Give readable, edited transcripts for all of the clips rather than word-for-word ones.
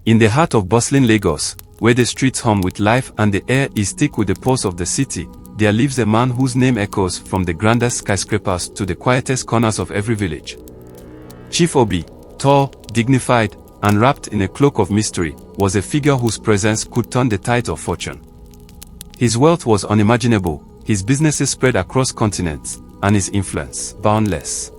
In the heart of bustling Lagos, where the streets hum with life and the air is thick with the pulse of the city, there lives a man whose name echoes from the grandest skyscrapers to the quietest corners of every village. Chief Obi, tall, dignified, and wrapped in a cloak of mystery, was a figure whose presence could turn the tides of fortune. His wealth was unimaginable, his businesses spread across continents, and his influence boundless.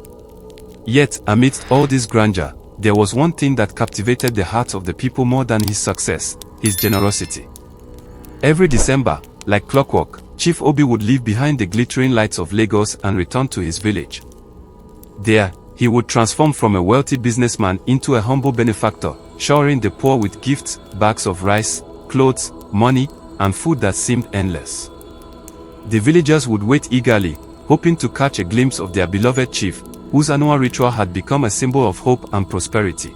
Yet, amidst all this grandeur, there was one thing that captivated the hearts of the people more than his success: his generosity. Every December, like clockwork, Chief Obi would leave behind the glittering lights of Lagos and return to his village. There, he would transform from a wealthy businessman into a humble benefactor, showering the poor with gifts, bags of rice, clothes, money, and food that seemed endless. The villagers would wait eagerly, hoping to catch a glimpse of their beloved chief, whose annual ritual had become a symbol of hope and prosperity.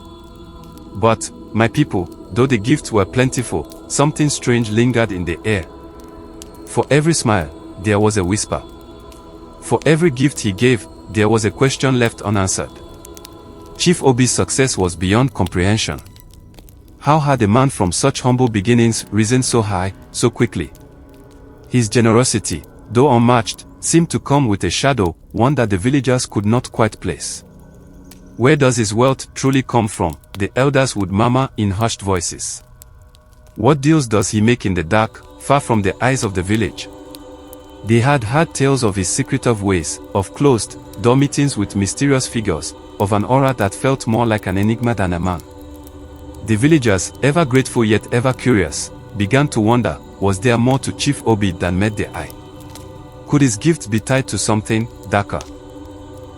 But, my people, though the gifts were plentiful, something strange lingered in the air. For every smile, there was a whisper. For every gift he gave, there was a question left unanswered. Chief Obi's success was beyond comprehension. How had a man from such humble beginnings risen so high, so quickly? His generosity, though unmatched, seemed to come with a shadow, one that the villagers could not quite place. Where does his wealth truly come from? The elders would murmur in hushed voices. What deals does he make in the dark, far from the eyes of the village? They had heard tales of his secretive ways, of closed-door meetings with mysterious figures, of an aura that felt more like an enigma than a man. The villagers, ever grateful yet ever curious, began to wonder, was there more to Chief Obi than met the eye? Could his gifts be tied to something darker?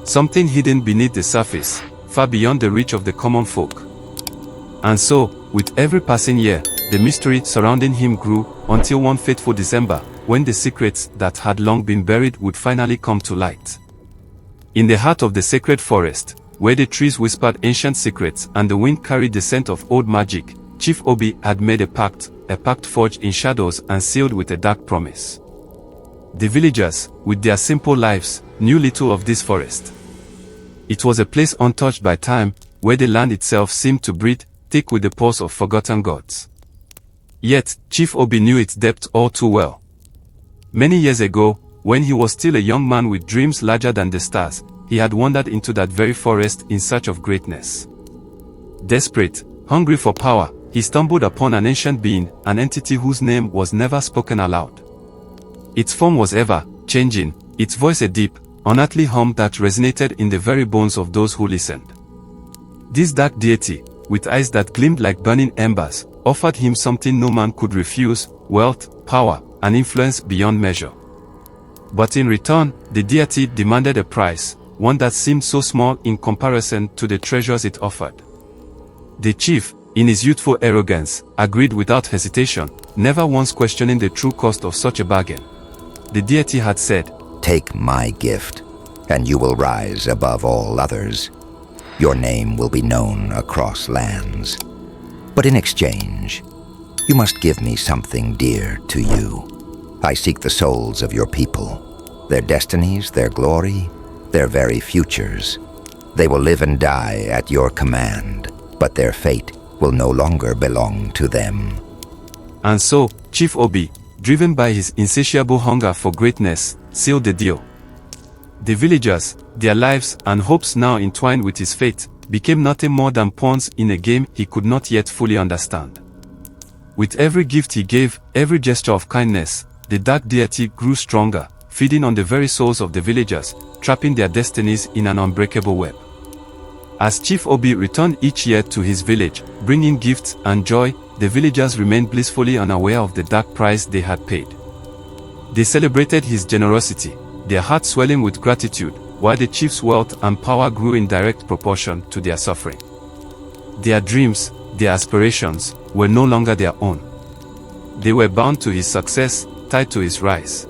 Something hidden beneath the surface, far beyond the reach of the common folk? And so, with every passing year, the mystery surrounding him grew, until one fateful December, when the secrets that had long been buried would finally come to light. In the heart of the sacred forest, where the trees whispered ancient secrets and the wind carried the scent of old magic, Chief Obi had made a pact forged in shadows and sealed with a dark promise. The villagers, with their simple lives, knew little of this forest. It was a place untouched by time, where the land itself seemed to breathe, thick with the pulse of forgotten gods. Yet, Chief Obi knew its depth all too well. Many years ago, when he was still a young man with dreams larger than the stars, he had wandered into that very forest in search of greatness. Desperate, hungry for power, he stumbled upon an ancient being, an entity whose name was never spoken aloud. Its form was ever changing, its voice a deep, unearthly hum that resonated in the very bones of those who listened. This dark deity, with eyes that gleamed like burning embers, offered him something no man could refuse: wealth, power, and influence beyond measure. But in return, the deity demanded a price, one that seemed so small in comparison to the treasures it offered. The chief, in his youthful arrogance, agreed without hesitation, never once questioning the true cost of such a bargain. The deity had said, "Take my gift, and you will rise above all others. Your name will be known across lands. But in exchange, you must give me something dear to you. I seek the souls of your people, their destinies, their glory, their very futures. They will live and die at your command, but their fate will no longer belong to them." And so, Chief Obi, driven by his insatiable hunger for greatness, sealed the deal. The villagers, their lives and hopes now entwined with his fate, became nothing more than pawns in a game he could not yet fully understand. With every gift he gave, every gesture of kindness, the dark deity grew stronger, feeding on the very souls of the villagers, trapping their destinies in an unbreakable web. As Chief Obi returned each year to his village, bringing gifts and joy, the villagers remained blissfully unaware of the dark price they had paid. They celebrated his generosity, their hearts swelling with gratitude, while the chief's wealth and power grew in direct proportion to their suffering. Their dreams, their aspirations, were no longer their own. They were bound to his success, tied to his rise.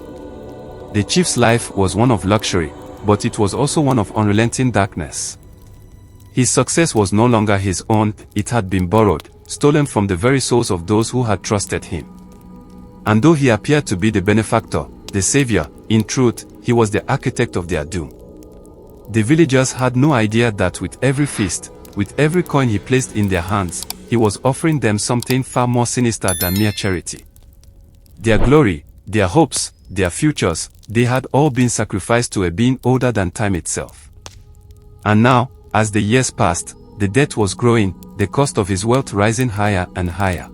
The chief's life was one of luxury, but it was also one of unrelenting darkness. His success was no longer his own, it had been borrowed, stolen from the very souls of those who had trusted him. And though he appeared to be the benefactor, the savior, in truth, he was the architect of their doom. The villagers had no idea that with every feast, with every coin he placed in their hands, he was offering them something far more sinister than mere charity. Their glory, their hopes, their futures, they had all been sacrificed to a being older than time itself. And now, as the years passed, the debt was growing, the cost of his wealth rising higher and higher.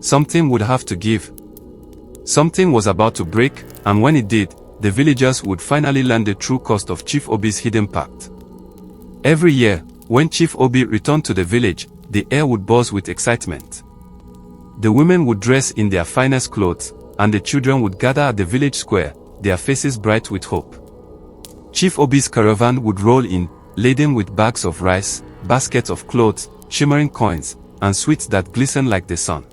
Something would have to give. Something was about to break, and when it did, the villagers would finally learn the true cost of Chief Obi's hidden pact. Every year, when Chief Obi returned to the village, the air would buzz with excitement. The women would dress in their finest clothes, and the children would gather at the village square, their faces bright with hope. Chief Obi's caravan would roll in, laden with bags of rice, baskets of clothes, shimmering coins, and sweets that glisten like the sun.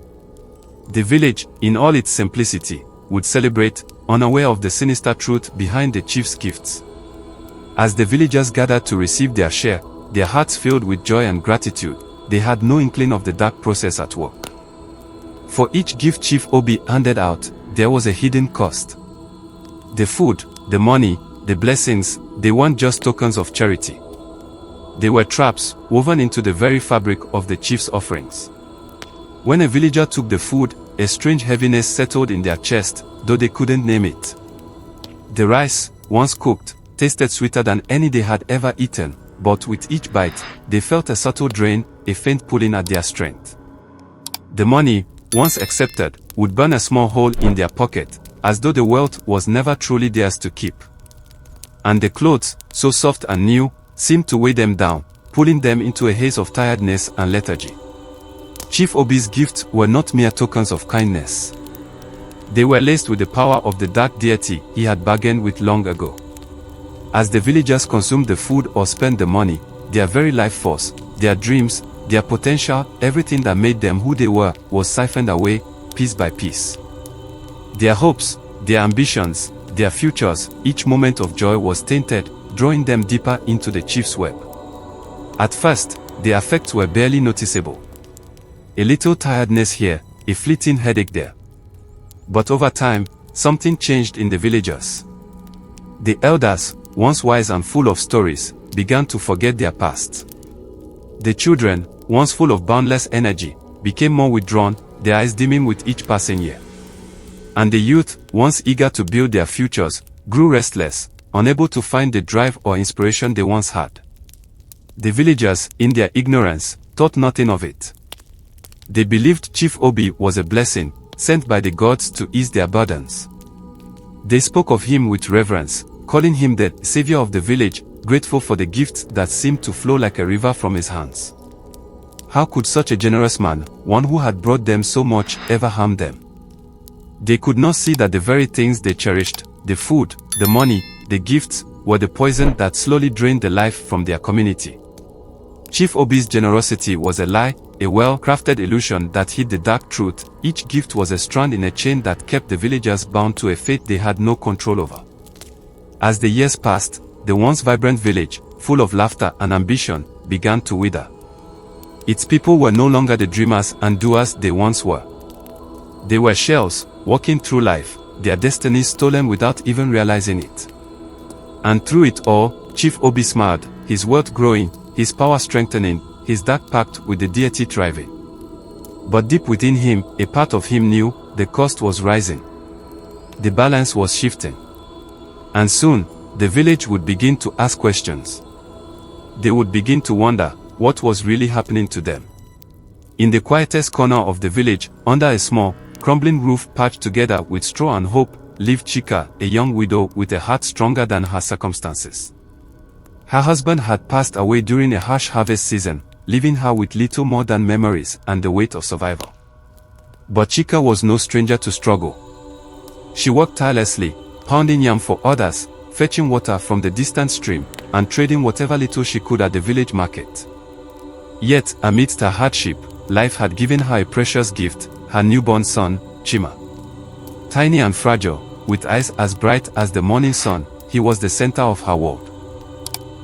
The village, in all its simplicity, would celebrate, unaware of the sinister truth behind the chief's gifts. As the villagers gathered to receive their share, their hearts filled with joy and gratitude, they had no inkling of the dark process at work. For each gift Chief Obi handed out, there was a hidden cost. The food, the money, the blessings, they weren't just tokens of charity. They were traps woven into the very fabric of the chief's offerings. When a villager took the food, a strange heaviness settled in their chest, though they couldn't name it. The rice, once cooked, tasted sweeter than any they had ever eaten, but with each bite, they felt a subtle drain, a faint pulling at their strength. The money, once accepted, would burn a small hole in their pocket, as though the wealth was never truly theirs to keep. And the clothes, so soft and new, seemed to weigh them down, pulling them into a haze of tiredness and lethargy. Chief Obi's gifts were not mere tokens of kindness. They were laced with the power of the dark deity he had bargained with long ago. As the villagers consumed the food or spent the money, their very life force, their dreams, their potential, everything that made them who they were, was siphoned away, piece by piece. Their hopes, their ambitions, their futures, each moment of joy was tainted, drawing them deeper into the chief's web. At first, the effects were barely noticeable. A little tiredness here, a fleeting headache there. But over time, something changed in the villagers. The elders, once wise and full of stories, began to forget their past. The children, once full of boundless energy, became more withdrawn, their eyes dimming with each passing year. And the youth, once eager to build their futures, grew restless, unable to find the drive or inspiration they once had. The villagers, in their ignorance, thought nothing of it. They believed Chief Obi was a blessing, sent by the gods to ease their burdens. They spoke of him with reverence, calling him the savior of the village, grateful for the gifts that seemed to flow like a river from his hands. How could such a generous man, one who had brought them so much, ever harm them? They could not see that the very things they cherished, the food, the money, the gifts, were the poison that slowly drained the life from their community. Chief Obi's generosity was a lie, a well-crafted illusion that hid the dark truth. Each gift was a strand in a chain that kept the villagers bound to a fate they had no control over. As the years passed, the once vibrant village, full of laughter and ambition, began to wither. Its people were no longer the dreamers and doers they once were. They were shells, walking through life, their destinies stolen without even realizing it. And through it all, Chief Obi smiled, his wealth growing, his power strengthening, his dark pact with the deity thriving. But deep within him, a part of him knew the cost was rising. The balance was shifting. And soon, the village would begin to ask questions. They would begin to wonder what was really happening to them. In the quietest corner of the village, under a small, crumbling roof patched together with straw and hope, lived Chika, a young widow with a heart stronger than her circumstances. Her husband had passed away during a harsh harvest season, leaving her with little more than memories and the weight of survival. But Chika was no stranger to struggle. She worked tirelessly, pounding yam for others, fetching water from the distant stream, and trading whatever little she could at the village market. Yet, amidst her hardship, life had given her a precious gift, her newborn son, Chima. Tiny and fragile, with eyes as bright as the morning sun, he was the center of her world.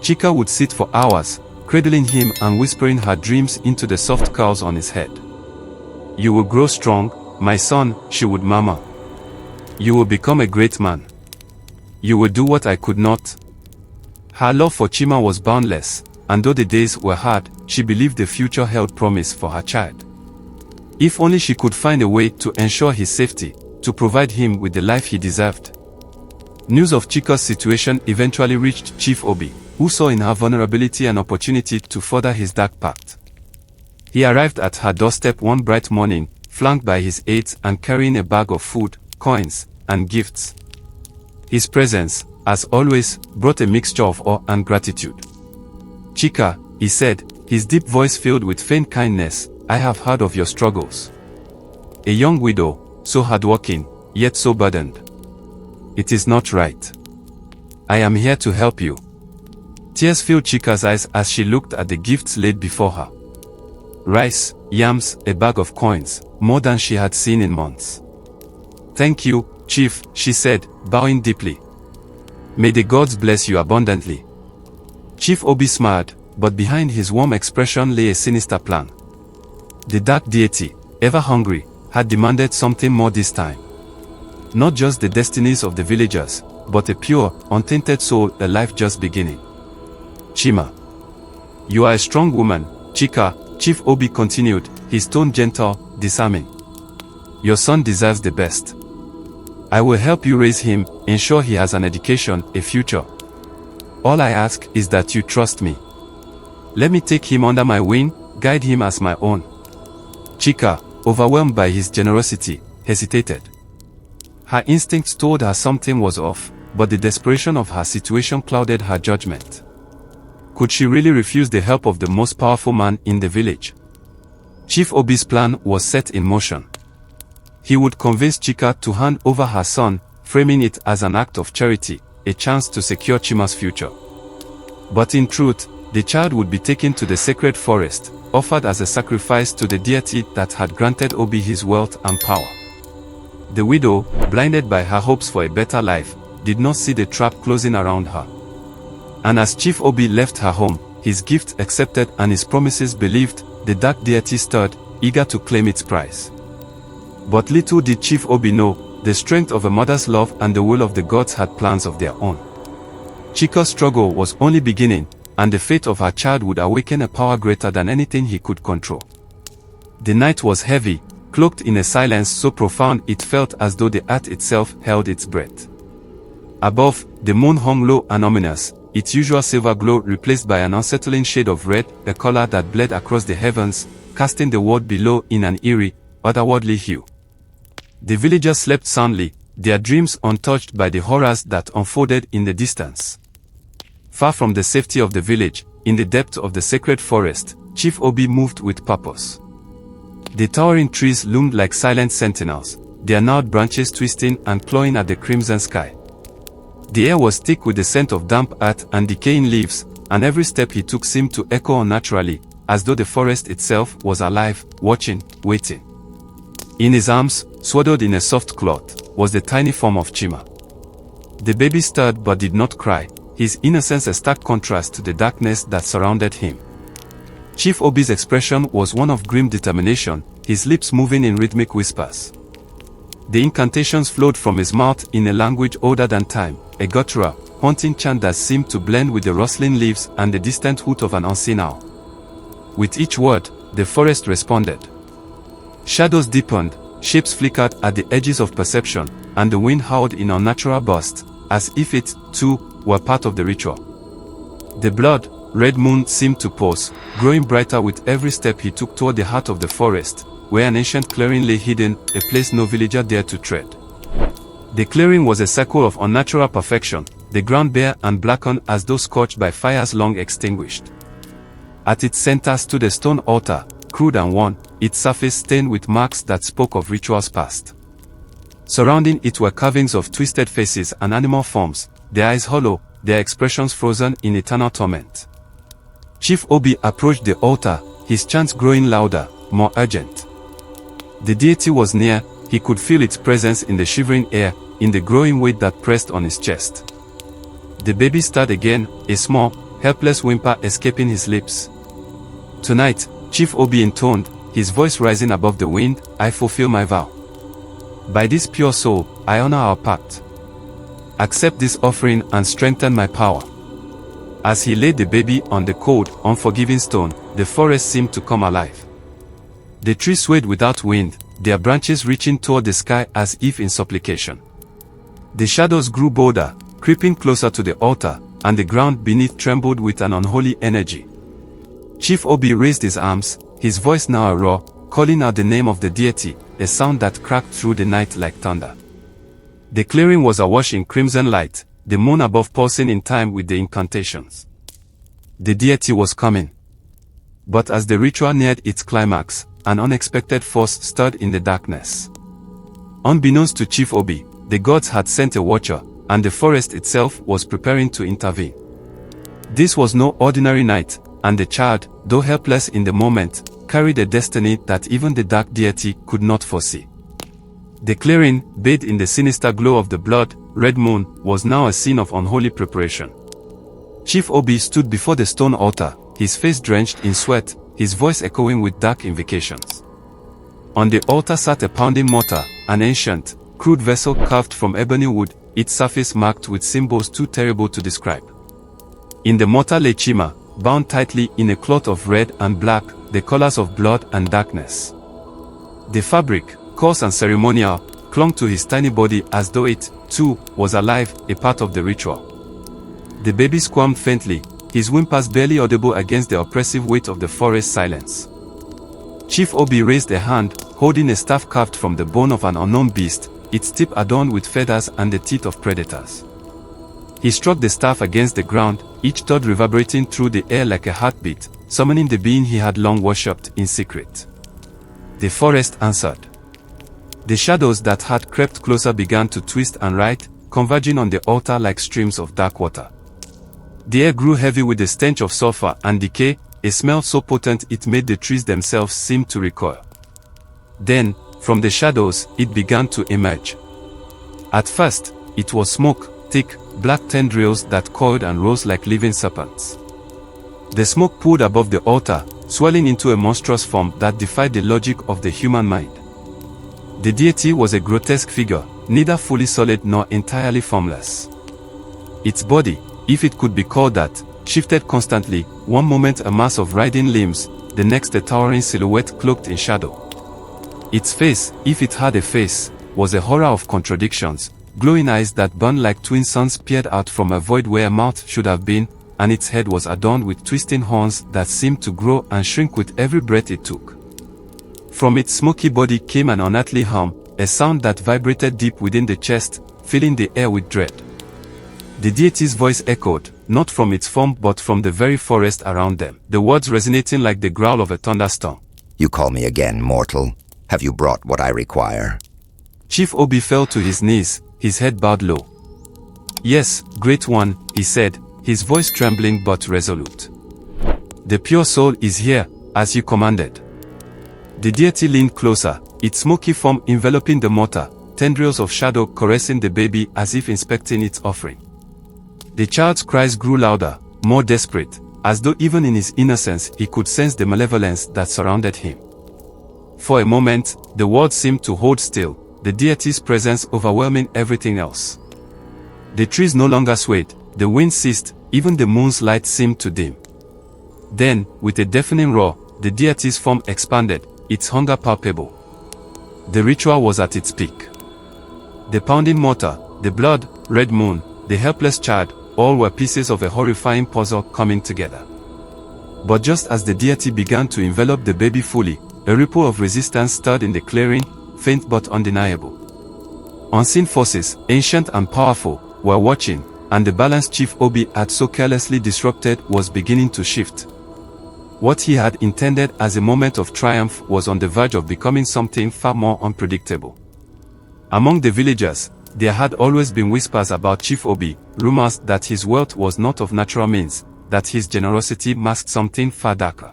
Chika would sit for hours, cradling him and whispering her dreams into the soft curls on his head. "You will grow strong, my son," she would murmur. "You will become a great man. You will do what I could not." Her love for Chima was boundless, and though the days were hard, she believed the future held promise for her child. If only she could find a way to ensure his safety, to provide him with the life he deserved. News of Chika's situation eventually reached Chief Obi, who saw in her vulnerability an opportunity to further his dark pact. He arrived at her doorstep one bright morning, flanked by his aides and carrying a bag of food, coins, and gifts. His presence, as always, brought a mixture of awe and gratitude. "Chika," he said, his deep voice filled with faint kindness, "I have heard of your struggles. A young widow, so hardworking, yet so burdened. It is not right. I am here to help you." Tears filled Chika's eyes as she looked at the gifts laid before her. Rice, yams, a bag of coins, more than she had seen in months. "Thank you, Chief," she said, bowing deeply. "May the gods bless you abundantly." Chief Obi smiled, but behind his warm expression lay a sinister plan. The dark deity, ever hungry, had demanded something more this time. Not just the destinies of the villagers, but a pure, untainted soul, a life just beginning. "Chima, you are a strong woman, Chika," Chief Obi continued, his tone gentle, disarming. "Your son deserves the best. I will help you raise him, ensure he has an education, a future. All I ask is that you trust me. Let me take him under my wing, guide him as my own." Chika, overwhelmed by his generosity, hesitated. Her instincts told her something was off, but the desperation of her situation clouded her judgment. Could she really refuse the help of the most powerful man in the village? Chief Obi's plan was set in motion. He would convince Chika to hand over her son, framing it as an act of charity, a chance to secure Chima's future. But in truth, the child would be taken to the sacred forest, offered as a sacrifice to the deity that had granted Obi his wealth and power. The widow, blinded by her hopes for a better life, did not see the trap closing around her. And as Chief Obi left her home, his gift accepted and his promises believed, the dark deity stirred, eager to claim its prize. But little did Chief Obi know, the strength of a mother's love and the will of the gods had plans of their own. Chika's struggle was only beginning, and the fate of her child would awaken a power greater than anything he could control. The night was heavy, cloaked in a silence so profound it felt as though the earth itself held its breath. Above, the moon hung low and ominous, its usual silver glow replaced by an unsettling shade of red, a color that bled across the heavens, casting the world below in an eerie, otherworldly hue. The villagers slept soundly, their dreams untouched by the horrors that unfolded in the distance. Far from the safety of the village, in the depth of the sacred forest, Chief Obi moved with purpose. The towering trees loomed like silent sentinels, their gnarled branches twisting and clawing at the crimson sky. The air was thick with the scent of damp earth and decaying leaves, and every step he took seemed to echo unnaturally, as though the forest itself was alive, watching, waiting. In his arms, swaddled in a soft cloth, was the tiny form of Chima. The baby stirred but did not cry, his innocence a stark contrast to the darkness that surrounded him. Chief Obi's expression was one of grim determination, his lips moving in rhythmic whispers. The incantations flowed from his mouth in a language older than time, a guttural, haunting chant that seemed to blend with the rustling leaves and the distant hoot of an unseen owl. With each word, the forest responded. Shadows deepened, shapes flickered at the edges of perception, and the wind howled in unnatural bursts, as if it, too, were part of the ritual. The blood-red moon seemed to pulse, growing brighter with every step he took toward the heart of the forest, where an ancient clearing lay hidden, a place no villager dared to tread. The clearing was a circle of unnatural perfection, the ground bare and blackened as though scorched by fires long extinguished. At its center stood a stone altar, crude and worn, its surface stained with marks that spoke of rituals past. Surrounding it were carvings of twisted faces and animal forms, their eyes hollow, their expressions frozen in eternal torment. Chief Obi approached the altar, his chants growing louder, more urgent. The deity was near, he could feel its presence in the shivering air, in the growing weight that pressed on his chest. The baby stirred again, a small, helpless whimper escaping his lips. Tonight, Chief Obi intoned, his voice rising above the wind, I fulfill my vow. By this pure soul, I honor our pact. Accept this offering and strengthen my power. As he laid the baby on the cold, unforgiving stone, the forest seemed to come alive. The trees swayed without wind, their branches reaching toward the sky as if in supplication. The shadows grew bolder, creeping closer to the altar, and the ground beneath trembled with an unholy energy. Chief Obi raised his arms, his voice now a roar, calling out the name of the deity, a sound that cracked through the night like thunder. The clearing was awash in crimson light, the moon above pulsing in time with the incantations. The deity was coming. But as the ritual neared its climax, an unexpected force stirred in the darkness. Unbeknownst to Chief Obi, the gods had sent a watcher, and the forest itself was preparing to intervene. This was no ordinary night, and the child, though helpless in the moment, carried a destiny that even the dark deity could not foresee. The clearing, bathed in the sinister glow of the blood-red moon, was now a scene of unholy preparation. Chief Obi stood before the stone altar, his face drenched in sweat, his voice echoing with dark invocations. On the altar sat a pounding mortar, an ancient, crude vessel carved from ebony wood, its surface marked with symbols too terrible to describe. In the mortar lay Chima, bound tightly in a cloth of red and black, the colors of blood and darkness. The fabric, coarse and ceremonial, clung to his tiny body as though it, too, was alive, a part of the ritual. The baby squirmed faintly, his whimpers barely audible against the oppressive weight of the forest silence. Chief Obi raised a hand, holding a staff carved from the bone of an unknown beast, its tip adorned with feathers and the teeth of predators. He struck the staff against the ground, each thud reverberating through the air like a heartbeat, summoning the being he had long worshipped in secret. The forest answered. The shadows that had crept closer began to twist and writhe, converging on the altar like streams of dark water. The air grew heavy with the stench of sulfur and decay, a smell so potent it made the trees themselves seem to recoil. Then, from the shadows, it began to emerge. At first, it was smoke, thick, black tendrils that coiled and rose like living serpents. The smoke poured above the altar, swelling into a monstrous form that defied the logic of the human mind. The deity was a grotesque figure, neither fully solid nor entirely formless. Its body, if it could be called that, shifted constantly, one moment a mass of writhing limbs, the next a towering silhouette cloaked in shadow. Its face, if it had a face, was a horror of contradictions, glowing eyes that burned like twin suns peered out from a void where a mouth should have been, and its head was adorned with twisting horns that seemed to grow and shrink with every breath it took. From its smoky body came an unearthly hum, a sound that vibrated deep within the chest, filling the air with dread. The deity's voice echoed, not from its form but from the very forest around them, the words resonating like the growl of a thunderstorm. You call me again, mortal? Have you brought what I require? Chief Obi fell to his knees, his head bowed low. Yes, great one, he said, his voice trembling but resolute. The pure soul is here, as you commanded. The deity leaned closer, its smoky form enveloping the mortar, tendrils of shadow caressing the baby as if inspecting its offering. The child's cries grew louder, more desperate, as though even in his innocence he could sense the malevolence that surrounded him. For a moment, the world seemed to hold still, the deity's presence overwhelming everything else. The trees no longer swayed, the wind ceased, even the moon's light seemed to dim. Then, with a deafening roar, the deity's form expanded, its hunger palpable. The ritual was at its peak. The pounding mortar, the blood-red moon, the helpless child, all were pieces of a horrifying puzzle coming together. But just as the deity began to envelop the baby fully, a ripple of resistance stirred in the clearing, faint but undeniable. Unseen forces, ancient and powerful, were watching, and the balance Chief Obi had so carelessly disrupted was beginning to shift. What he had intended as a moment of triumph was on the verge of becoming something far more unpredictable. Among the villagers, there had always been whispers about Chief Obi, rumors that his wealth was not of natural means, that his generosity masked something far darker.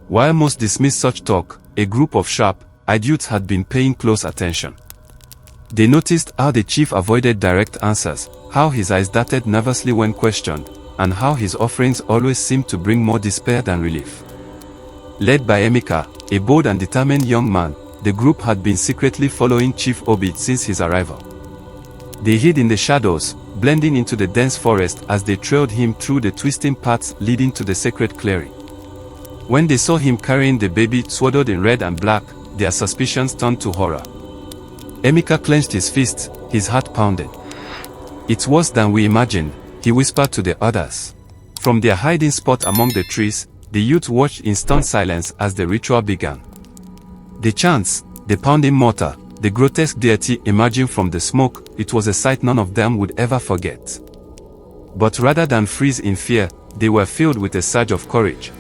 While most dismissed such talk, a group of sharp-eyed youths had been paying close attention. They noticed how the chief avoided direct answers, how his eyes darted nervously when questioned, and how his offerings always seemed to bring more despair than relief. Led by Emeka, a bold and determined young man, the group had been secretly following Chief Obi since his arrival. They hid in the shadows, blending into the dense forest as they trailed him through the twisting paths leading to the sacred clearing. When they saw him carrying the baby swaddled in red and black, their suspicions turned to horror. Emeka clenched his fists, his heart pounded. "It's worse than we imagined," he whispered to the others. From their hiding spot among the trees, the youth watched in stunned silence as the ritual began. The chants, the pounding mortar, the grotesque deity emerging from the smoke, it was a sight none of them would ever forget. But rather than freeze in fear, they were filled with a surge of courage.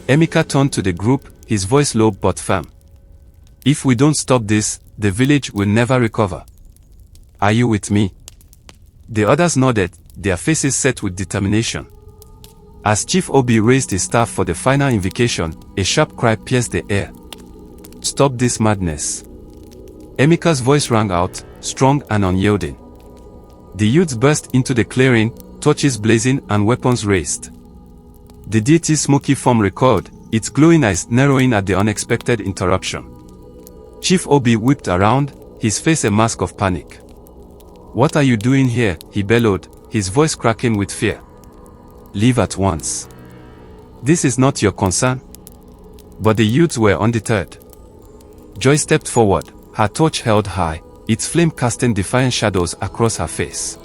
Emeka turned to the group, his voice low but firm. "If we don't stop this, the village will never recover. Are you with me?" The others nodded, their faces set with determination. As Chief Obi raised his staff for the final invocation, a sharp cry pierced the air. "Stop this madness." Emeka's voice rang out, strong and unyielding. The youths burst into the clearing, torches blazing and weapons raised. The deity's smoky form recoiled, its glowing eyes narrowing at the unexpected interruption. Chief Obi whipped around, his face a mask of panic. "What are you doing here?" he bellowed, his voice cracking with fear. "Leave at once. This is not your concern." But the youths were undeterred. Joy stepped forward, her torch held high, its flame casting defiant shadows across her face.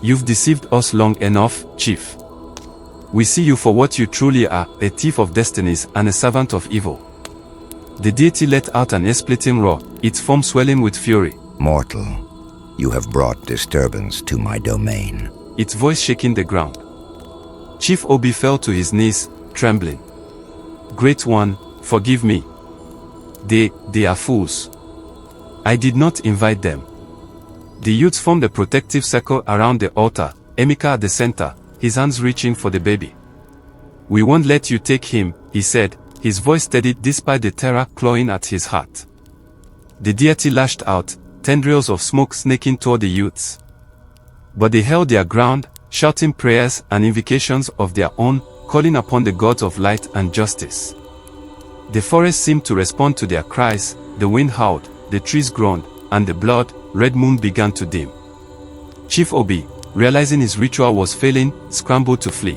"You've deceived us long enough, Chief. We see you for what you truly are, a thief of destinies and a servant of evil." The deity let out an ear-splitting roar, its form swelling with fury. "Mortal, you have brought disturbance to my domain," its voice shaking the ground. Chief Obi fell to his knees, trembling. "Great One, forgive me. They are fools. I did not invite them." The youths formed a protective circle around the altar, Emeka at the center, his hands reaching for the baby. "We won't let you take him," he said, his voice steady despite the terror clawing at his heart. The deity lashed out, tendrils of smoke snaking toward the youths. But they held their ground, shouting prayers and invocations of their own, calling upon the gods of light and justice. The forest seemed to respond to their cries, the wind howled, the trees groaned, and the blood-red moon began to dim. Chief Obi, realizing his ritual was failing, scrambled to flee.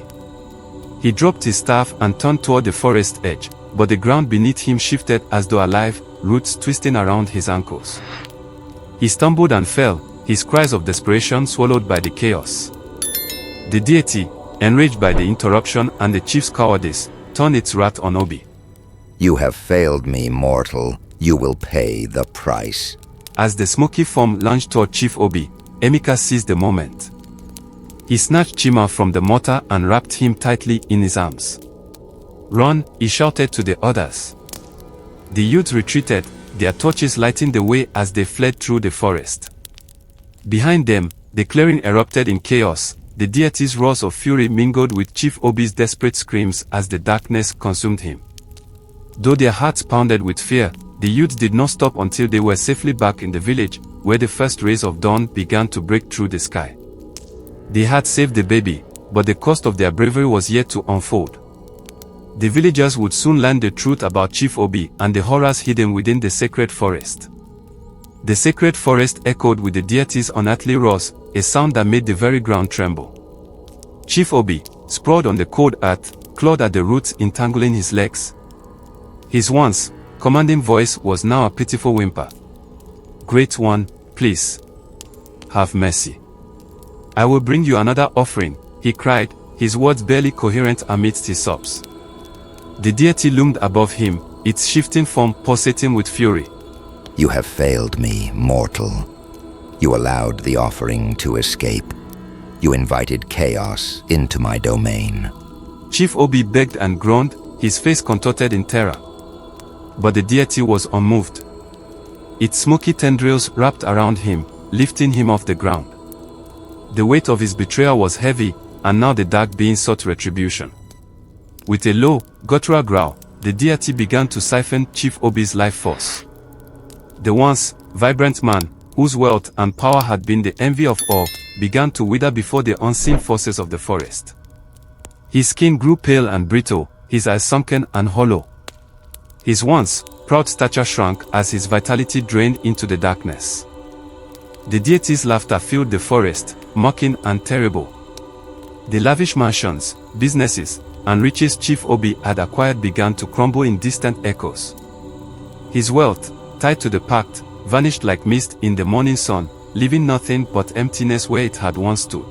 He dropped his staff and turned toward the forest edge, but the ground beneath him shifted as though alive, roots twisting around his ankles. He stumbled and fell, his cries of desperation swallowed by the chaos. The deity, enraged by the interruption and the chief's cowardice, turned its wrath on Obi. "You have failed me, mortal. You will pay the price." As the smoky form lunged toward Chief Obi, Emeka seized the moment. He snatched Chima from the mortar and wrapped him tightly in his arms. "Run," he shouted to the others. The youths retreated, their torches lighting the way as they fled through the forest. Behind them, the clearing erupted in chaos, the deity's roars of fury mingled with Chief Obi's desperate screams as the darkness consumed him. Though their hearts pounded with fear, the youths did not stop until they were safely back in the village, where the first rays of dawn began to break through the sky. They had saved the baby, but the cost of their bravery was yet to unfold. The villagers would soon learn the truth about Chief Obi and the horrors hidden within the sacred forest. The sacred forest echoed with the deity's unearthly roars, a sound that made the very ground tremble. Chief Obi, sprawled on the cold earth, clawed at the roots entangling his legs. His once commanding voice was now a pitiful whimper. "Great One, please, have mercy. I will bring you another offering," he cried, his words barely coherent amidst his sobs. The deity loomed above him, its shifting form pulsating with fury. "You have failed me, mortal. You allowed the offering to escape. You invited chaos into my domain." Chief Obi begged and groaned, his face contorted in terror. But the deity was unmoved. Its smoky tendrils wrapped around him, lifting him off the ground. The weight of his betrayal was heavy, and now the dark being sought retribution. With a low, guttural growl, the deity began to siphon Chief Obi's life force. The once vibrant man, whose wealth and power had been the envy of all, began to wither before the unseen forces of the forest. His skin grew pale and brittle, his eyes sunken and hollow. His once proud stature shrunk as his vitality drained into the darkness. The deity's laughter filled the forest, mocking and terrible. The lavish mansions, businesses, and riches Chief Obi had acquired began to crumble in distant echoes. His wealth, tied to the pact, vanished like mist in the morning sun, leaving nothing but emptiness where it had once stood.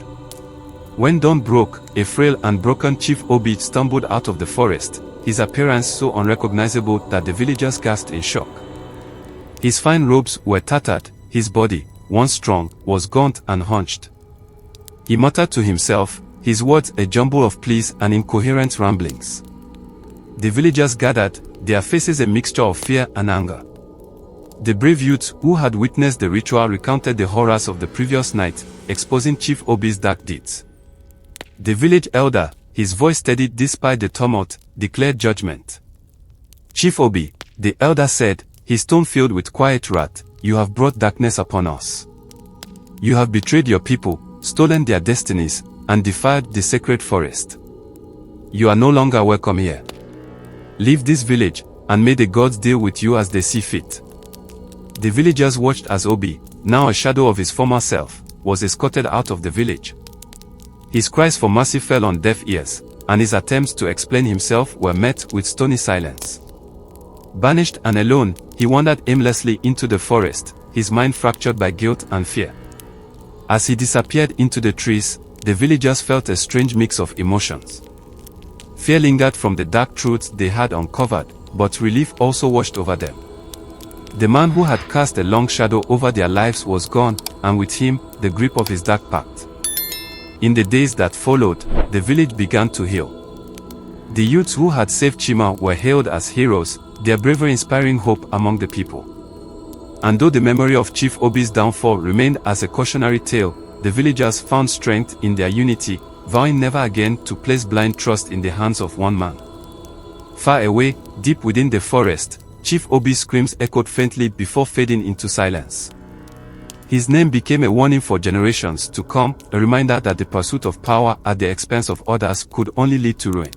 When dawn broke, a frail and broken Chief Obi stumbled out of the forest, his appearance so unrecognizable that the villagers gasped in shock. His fine robes were tattered, his body, once strong, was gaunt and hunched. He muttered to himself, his words a jumble of pleas and incoherent ramblings. The villagers gathered, their faces a mixture of fear and anger. The brave youths who had witnessed the ritual recounted the horrors of the previous night, exposing Chief Obi's dark deeds. The village elder, his voice steady despite the tumult, declared judgment. "Chief Obi," the elder said, his tone filled with quiet wrath, "you have brought darkness upon us. You have betrayed your people, stolen their destinies, and defiled the sacred forest. You are no longer welcome here. Leave this village, and may the gods deal with you as they see fit." The villagers watched as Obi, now a shadow of his former self, was escorted out of the village. His cries for mercy fell on deaf ears, and his attempts to explain himself were met with stony silence. Banished and alone, he wandered aimlessly into the forest, his mind fractured by guilt and fear. As he disappeared into the trees, the villagers felt a strange mix of emotions. Fear lingered from the dark truths they had uncovered, but relief also washed over them. The man who had cast a long shadow over their lives was gone, and with him, the grip of his dark pact. In the days that followed, the village began to heal. The youths who had saved Chima were hailed as heroes, their bravery inspiring hope among the people. And though the memory of Chief Obi's downfall remained as a cautionary tale, the villagers found strength in their unity, vowing never again to place blind trust in the hands of one man. Far away, deep within the forest, Chief Obi's screams echoed faintly before fading into silence. His name became a warning for generations to come, a reminder that the pursuit of power at the expense of others could only lead to ruin.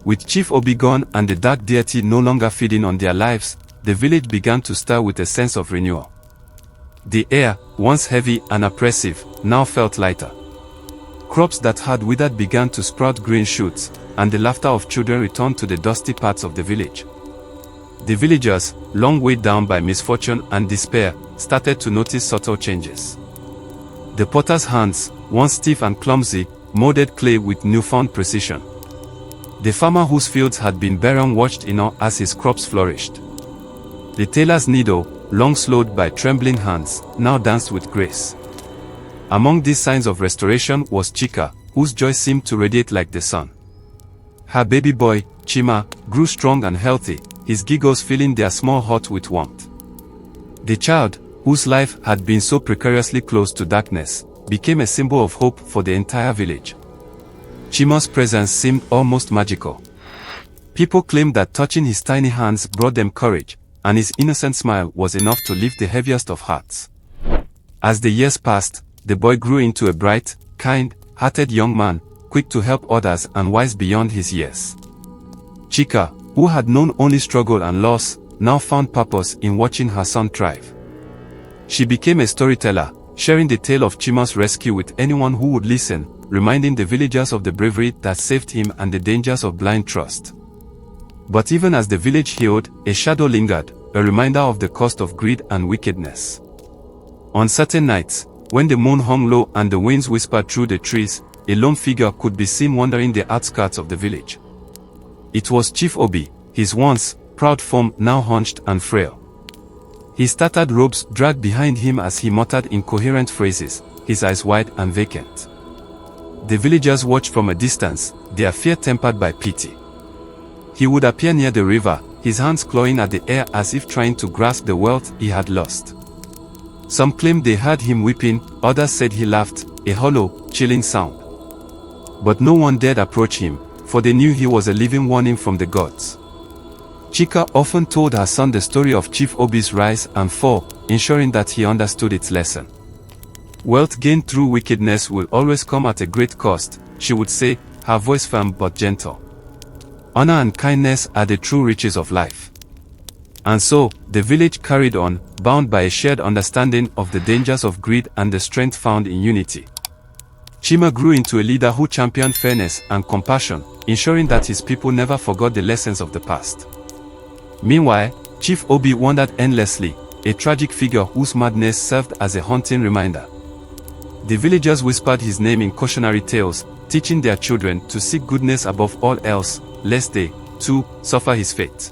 With Chief Obi gone and the dark deity no longer feeding on their lives, the village began to stir with a sense of renewal. The air, once heavy and oppressive, now felt lighter. Crops that had withered began to sprout green shoots, and the laughter of children returned to the dusty parts of the village. The villagers, long weighed down by misfortune and despair, started to notice subtle changes. The potter's hands, once stiff and clumsy, molded clay with newfound precision. The farmer whose fields had been barren watched in awe as his crops flourished. The tailor's needle, long slowed by trembling hands, now danced with grace. Among these signs of restoration was Chika, whose joy seemed to radiate like the sun. Her baby boy, Chima, grew strong and healthy, his giggles filling their small hut with warmth. The child, whose life had been so precariously close to darkness, became a symbol of hope for the entire village. Chima's presence seemed almost magical. People claimed that touching his tiny hands brought them courage, and his innocent smile was enough to lift the heaviest of hearts. As the years passed, the boy grew into a bright, kind-hearted young man, quick to help others and wise beyond his years. Chika, who had known only struggle and loss, now found purpose in watching her son thrive. She became a storyteller, sharing the tale of Chima's rescue with anyone who would listen, reminding the villagers of the bravery that saved him and the dangers of blind trust. But even as the village healed, a shadow lingered, a reminder of the cost of greed and wickedness. On certain nights, when the moon hung low and the winds whispered through the trees, a lone figure could be seen wandering the outskirts of the village. It was Chief Obi, his once proud form now hunched and frail. His tattered robes dragged behind him as he muttered incoherent phrases, his eyes wide and vacant. The villagers watched from a distance, their fear tempered by pity. He would appear near the river, his hands clawing at the air as if trying to grasp the wealth he had lost. Some claimed they heard him weeping, others said he laughed, a hollow, chilling sound. But no one dared approach him, for they knew he was a living warning from the gods. Chika often told her son the story of Chief Obi's rise and fall, ensuring that he understood its lesson. Wealth gained through wickedness will always come at a great cost, she would say, her voice firm but gentle. Honor and kindness are the true riches of life. And so, the village carried on, bound by a shared understanding of the dangers of greed and the strength found in unity. Chima grew into a leader who championed fairness and compassion, ensuring that his people never forgot the lessons of the past. Meanwhile, Chief Obi wandered endlessly, a tragic figure whose madness served as a haunting reminder. The villagers whispered his name in cautionary tales, teaching their children to seek goodness above all else, lest they, too, suffer his fate.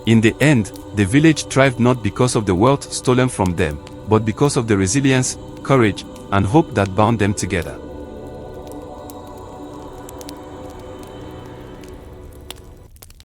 In the end, the village thrived not because of the wealth stolen from them, but because of the resilience, courage, and hope that bound them together.